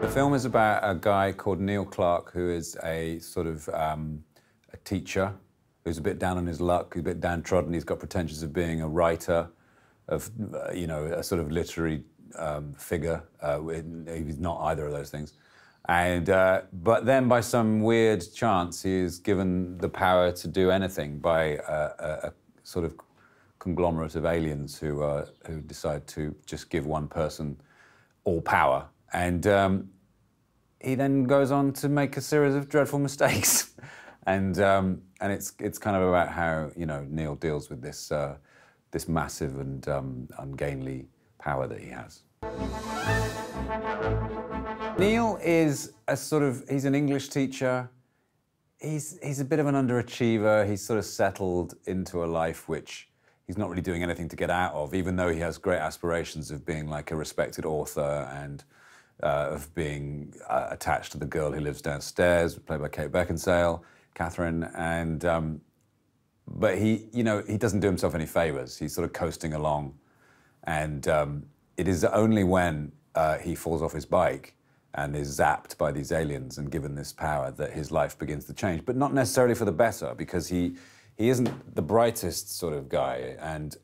The film is about a guy called Neil Clark, who is a sort of a teacher who's a bit down on his luck, a bit downtrodden. He's got pretensions of being a writer, of you know, a sort of literary figure. He's not either of those things. And but then, by some weird chance, he is given the power to do anything by a sort of conglomerate of aliens who decide to just give one person all power. And he then goes on to make a series of dreadful mistakes. And it's kind of about how, you know, Neil deals with this this massive and ungainly power that he has. Neil is he's an English teacher. He's a bit of an underachiever. He's sort of settled into a life which he's not really doing anything to get out of, even though he has great aspirations of being like a respected author and of being attached to the girl who lives downstairs, played by Kate Beckinsale, Catherine, and but he, you know, he doesn't do himself any favors. He's sort of coasting along, and it is only when he falls off his bike and is zapped by these aliens and given this power that his life begins to change, but not necessarily for the better, because he isn't the brightest sort of guy, and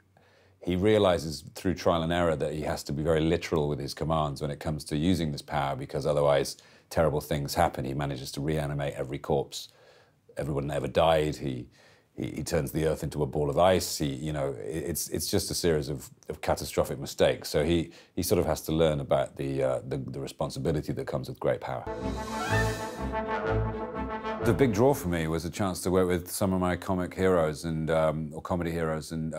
he realizes through trial and error that he has to be very literal with his commands when it comes to using this power, because otherwise terrible things happen. He manages to reanimate every corpse. Everyone that ever died. He turns the earth into a ball of ice. You know, it's just a series of catastrophic mistakes. So he sort of has to learn about the responsibility that comes with great power. The big draw for me was a chance to work with some of my comic heroes and or comedy heroes. And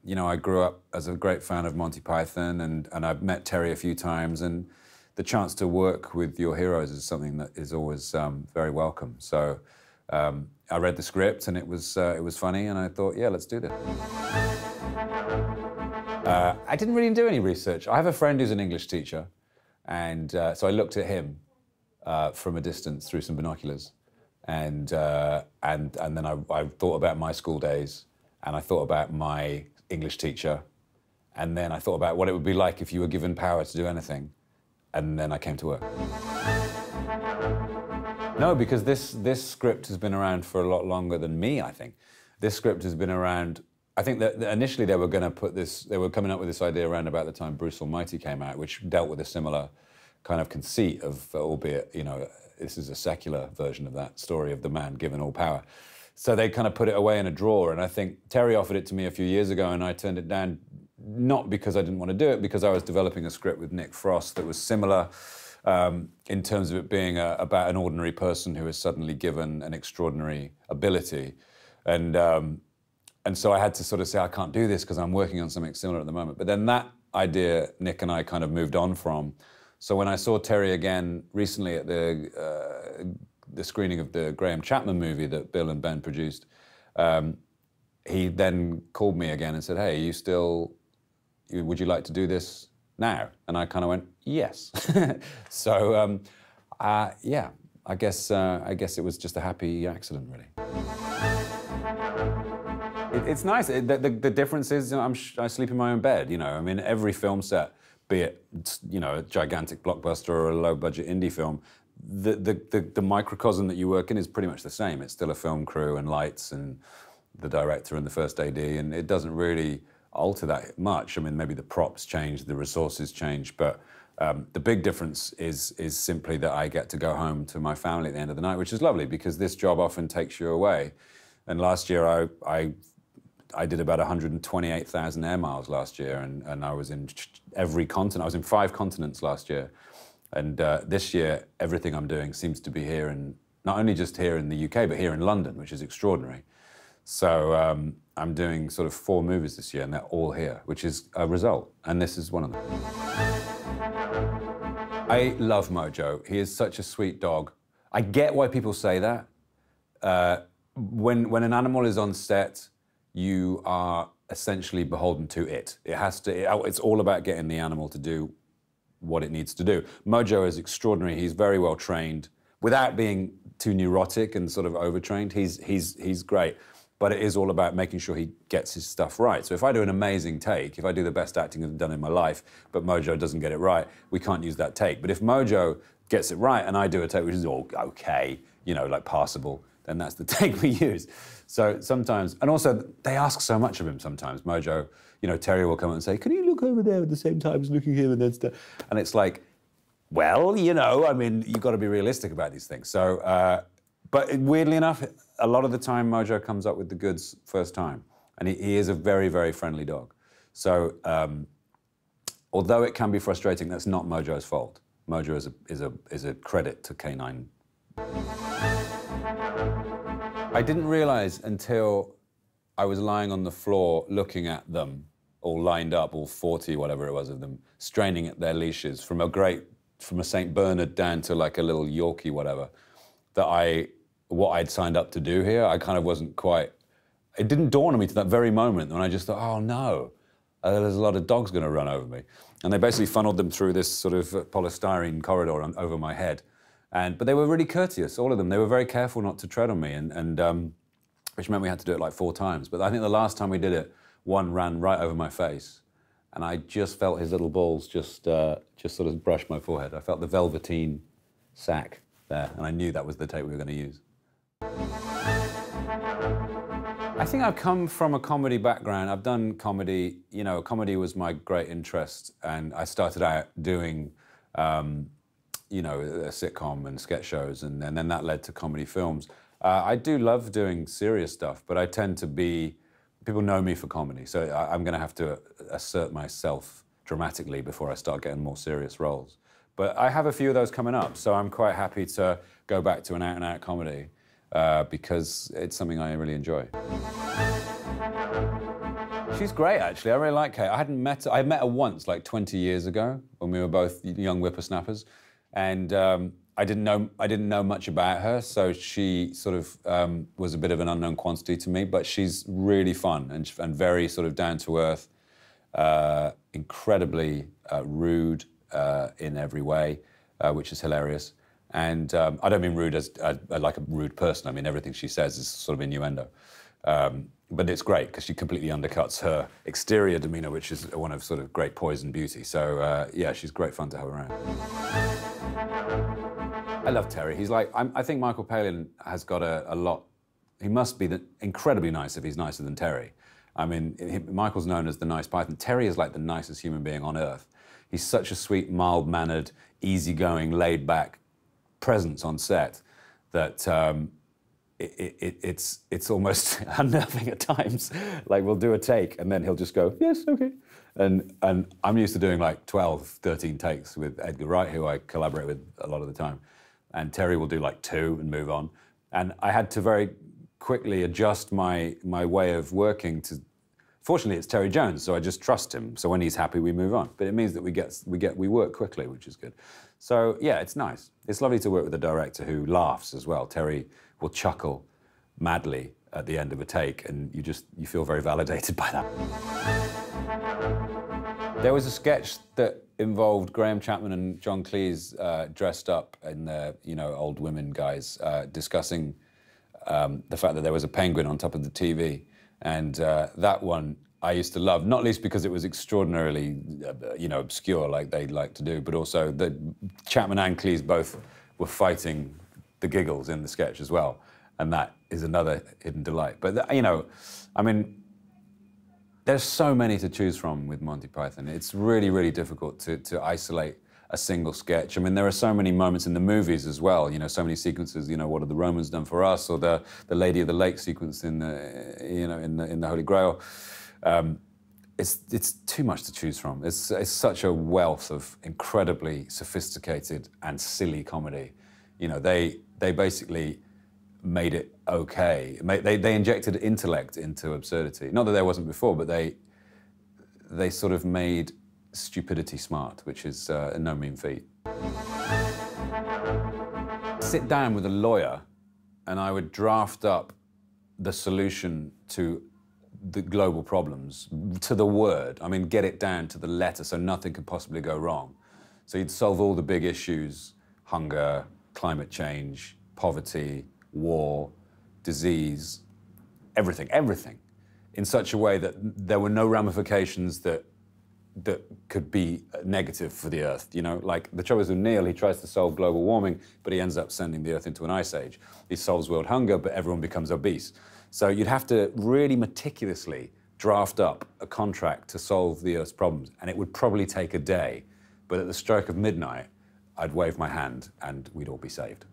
you know, I grew up as a great fan of Monty Python, and I've met Terry a few times. And the chance to work with your heroes is something that is always very welcome. So. I read the script and it was funny, and I thought, yeah, let's do this. I didn't really do any research. I have a friend who's an English teacher, and so I looked at him from a distance through some binoculars, and then I thought about my school days, and I thought about my English teacher, and then I thought about what it would be like if you were given power to do anything, and then I came to work. No, because this script has been around for a lot longer than me, I think. This script has been around, I think that initially they were going to put this, they were coming up with this idea around about the time Bruce Almighty came out, which dealt with a similar kind of conceit of, albeit, you know, this is a secular version of that story of the man given all power. So they kind of put it away in a drawer, and I think Terry offered it to me a few years ago, and I turned it down, not because I didn't want to do it, because I was developing a script with Nick Frost that was similar, in terms of it being about an ordinary person who is suddenly given an extraordinary ability. And so I had to sort of say, I can't do this because I'm working on something similar at the moment. But then that idea, Nick and I kind of moved on from. So when I saw Terry again recently at the screening of the Graham Chapman movie that Bill and Ben produced, he then called me again and said, hey, would you like to do this now? And I kind of went, yes. So, yeah, I guess it was just a happy accident, really. It's nice. The difference is, you know, I sleep in my own bed, you know. I mean, every film set, be it, you know, a gigantic blockbuster or a low-budget indie film, the microcosm that you work in is pretty much the same. It's still a film crew and lights and the director and the first AD, and it doesn't really alter that much. I mean, maybe the props change, the resources change, but the big difference is simply that I get to go home to my family at the end of the night, which is lovely, because this job often takes you away. And last year I did about 128,000 air miles last year, and I was in every continent. I was in 5 continents last year. And this year, everything I'm doing seems to be here, not only just here in the UK, but here in London, which is extraordinary. So I'm doing sort of 4 movies this year, and they're all here, which is a result, and this is one of them. I love Mojo. He is such a sweet dog. I get why people say that. When an animal is on set, you are essentially beholden to it. It's all about getting the animal to do what it needs to do. Mojo is extraordinary. He's very well trained, without being too neurotic and sort of overtrained. He's great. but it is all about making sure he gets his stuff right. So if I do an amazing take, if I do the best acting I've done in my life, but Mojo doesn't get it right, we can't use that take. But if Mojo gets it right and I do a take which is all okay, you know, like passable, then that's the take we use. So sometimes, and also they ask so much of him sometimes. Mojo, you know, Terry will come and say, can you look over there at the same time as looking here and then stuff? And it's like, well, you know, I mean, you've got to be realistic about these things. So, but weirdly enough, a lot of the time Mojo comes up with the goods first time. And he is a very, very friendly dog. So, although it can be frustrating, that's not Mojo's fault. Mojo is a credit to K9. I didn't realize until I was lying on the floor looking at them, all lined up, all 40, whatever it was of them, straining at their leashes from a St. Bernard down to like a little Yorkie, whatever, that what I'd signed up to do here, I kind of wasn't quite, it didn't dawn on me to that very moment when I just thought, oh no, there's a lot of dogs gonna run over me. And they basically funneled them through this sort of polystyrene corridor over my head. But they were really courteous, all of them. They were very careful not to tread on me, which meant we had to do it like 4 times. But I think the last time we did it, one ran right over my face, and I just felt his little balls just sort of brush my forehead. I felt the velveteen sack there, and I knew that was the tape we were going to use. I think I've come from a comedy background. I've done comedy, you know, comedy was my great interest, and I started out doing, you know, a sitcom and sketch shows, and then that led to comedy films. I do love doing serious stuff, but I tend to be, people know me for comedy, so I'm going to have to assert myself dramatically before I start getting more serious roles. But I have a few of those coming up, so I'm quite happy to go back to an out-and-out comedy because it's something I really enjoy. She's great, actually. I really like her. I met her once, like 20 years ago, when we were both young whippersnappers, and I didn't know much about her, so she sort of was a bit of an unknown quantity to me. But she's really fun and very sort of down to earth, incredibly rude in every way, which is hilarious. And I don't mean rude as like a rude person. I mean everything she says is sort of innuendo. But it's great because she completely undercuts her exterior demeanour, which is one of sort of great poise and beauty. So yeah, she's great fun to have around. I love Terry. He's like, I think Michael Palin has got a lot. He must be incredibly nice if he's nicer than Terry. I mean, Michael's known as the nice Python. Terry is like the nicest human being on earth. He's such a sweet, mild-mannered, easygoing, laid-back presence on set that it's almost unnerving at times. Like, we'll do a take, and then he'll just go, yes, okay. And I'm used to doing like 12, 13 takes with Edgar Wright, who I collaborate with a lot of the time. And Terry will do like 2 and move on. And I had to very quickly adjust my way of working to, fortunately it's Terry Jones, so I just trust him. So when he's happy, we move on. But it means that we work quickly, which is good. So yeah, it's nice. It's lovely to work with a director who laughs as well. Terry will chuckle madly at the end of a take, and you feel very validated by that. There was a sketch that involved Graham Chapman and John Cleese dressed up in their, you know, old women guys, discussing the fact that there was a penguin on top of the TV. And that one I used to love, not least because it was extraordinarily, you know, obscure, like they like to do, but also that Chapman and Cleese both were fighting the giggles in the sketch as well. And that is another hidden delight. But, you know, I mean, there's so many to choose from with Monty Python. It's really, really difficult to isolate a single sketch. I mean, there are so many moments in the movies as well, you know, so many sequences, you know, what have the Romans done for us, or the Lady of the Lake sequence in the, you know, in the Holy Grail. It's too much to choose from. It's such a wealth of incredibly sophisticated and silly comedy. You know, they basically made it okay. They injected intellect into absurdity. Not that there wasn't before, but they sort of made stupidity smart, which is no mean feat. Sit down with a lawyer and I would draft up the solution to the global problems, to the word. I mean, get it down to the letter so nothing could possibly go wrong. So you'd solve all the big issues: hunger, climate change, poverty, war, disease, everything, in such a way that there were no ramifications that could be negative for the Earth. You know, like the trouble is with Neil, he tries to solve global warming, but he ends up sending the Earth into an ice age. He solves world hunger, but everyone becomes obese. So you'd have to really meticulously draft up a contract to solve the Earth's problems, and it would probably take a day. But at the stroke of midnight, I'd wave my hand and we'd all be saved.